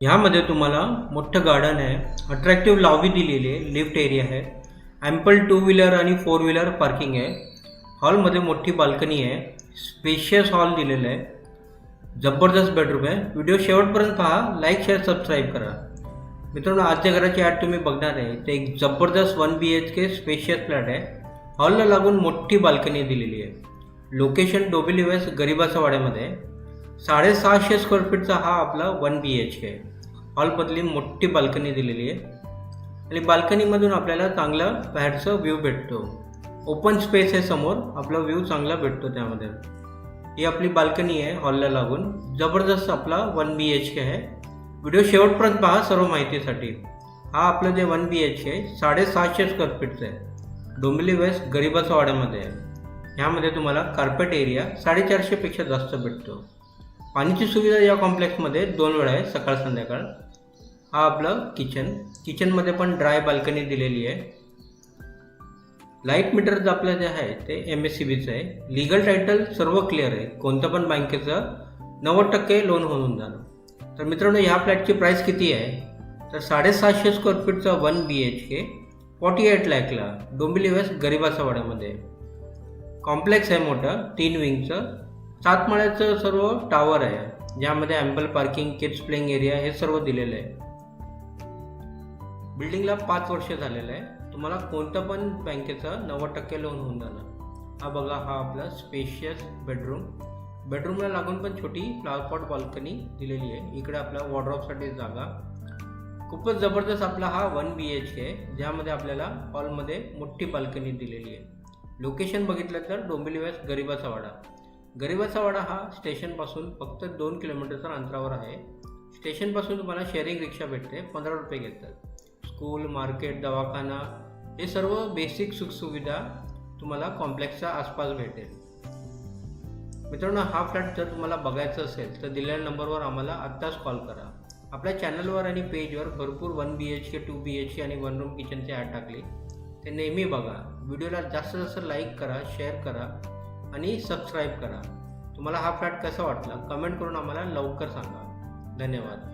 ह्यामध्ये तुम्हाला मोठं गार्डन आहे, अट्रॅक्टिव्ह लॉबी दिलेली आहे, लिफ्ट एरिया आहे, ॲम्पल टू व्हीलर आणि फोर व्हीलर पार्किंग आहे. हॉलमध्ये मोठी बाल्कनी आहे, स्पेशियस हॉल दिलेलं आहे, जबरदस्त बेडरूम आहे. व्हिडिओ शेवटपर्यंत पहा, लाईक शेअर सबस्क्राईब करा. मित्रांनो, आजच्या घराची ॲड तुम्ही बघणार आहे ते एक जबरदस्त 1 BHK स्पेशियस फ्लॅट आहे. हॉलला लागून मोठी बाल्कनी दिलेली आहे. लोकेशन डोंबिवली वेस्ट गरिबाचा वाड्यामध्ये. 650 स्क्वेअर फीटचा हा आपला 1 BHK आहे. हॉलमधली मोठी बाल्कनी दिलेली आहे आणि बाल्कनीमधून आपल्याला चांगला बाहेरचं व्ह्यू भेटतो. ओपन स्पेस आहे समोर, आपला व्ह्यू चांगला भेटतो त्यामध्ये. ही आपली बाल्कनी आहे हॉलला लागून. जबरदस्त आपला 1 BHK आहे. व्हिडिओ शेवटपर्यंत पहा सर्व माहितीसाठी. हा आपलं जे 1 BHK आहे 650 स्क्वेअर फीटचं आहे. डोंबिवली वेस्ट गरिबाचा वाड्यामध्ये आहे. ह्यामध्ये तुम्हाला कार्पेट एरिया 450 पेक्षा जास्त भेटतो. पाण्याची सुविधा या कॉम्प्लेक्समध्ये 2 वेळा आहे, सकाळ संध्याकाळ. हा आपलं किचनमध्ये पण ड्राय बाल्कनी दिलेली आहे. लाईट मीटर आपलं जे आहे ते MSCBचं आहे. लिगल टायटल सर्व क्लिअर आहे. कोणत्या पण बँकेचं 90% लोन होऊन जाणं. तर मित्रांनो, ह्या फ्लॅटची प्राईस किती आहे तर 750 स्क्वेअर फीटचा 1 BHK 48 लाखला डोंबिवली वेस्ट गरिबाचा वाड्यामध्ये. कॉम्प्लेक्स आहे मोठं, 3 विंगचं, 7 माळ्याचं सर्व टावर आहे, ज्यामध्ये ample parking, kids playing area हे सर्व दिलेलं आहे. बिल्डिंगला 5 वर्ष झालेलं आहे. तुम्हाला कोणतं पण बँकेचं 90% लोन होऊन जाणार. हा बघा, हा आपला स्पेशियस बेडरूमला लागून पण छोटी फ्लॉवर पॉट बाल्कनी दिलेली आहे. इकडे आपल्या वॉर्डरोबसाठी जागा. खूपच जबरदस्त आपला हा 1 BHK आहे, ज्यामध्ये आपल्याला हॉलमध्ये मोठी बाल्कनी दिलेली आहे. लोकेशन बघितलं तर डोंबिवली वेस्ट गरिबाचा वाडा हा स्टेशनपासून फक्त 2 किलोमीटरच्या अंतरावर आहे. स्टेशनपासून तुम्हाला शेअरिंग रिक्षा भेटते, 15 रुपये घेतात. स्कूल, मार्केट, दवाखाना हे सर्व बेसिक सुखसुविधा तुम्हाला कॉम्प्लेक्सच्या आसपास भेटेल. मित्रांनो, हा फ्लॅट जर तुम्हाला बघायचा असेल तर दिलेल्या नंबरवर आम्हाला आत्ताच कॉल करा. आपल्या चॅनलवर आणि पेजवर भरपूर 1 BHK, 2 BHK आणि 1 रूम किचनचे ॲड टाकले. ते नेहमी बघा. व्हिडिओला जास्तीत जास्त लाईक करा, शेअर करा आणि सबस्क्राईब करा. तुम्हाला हा फ्लॅट कसा वाटला कमेंट करून आम्हाला लवकर सांगा. धन्यवाद.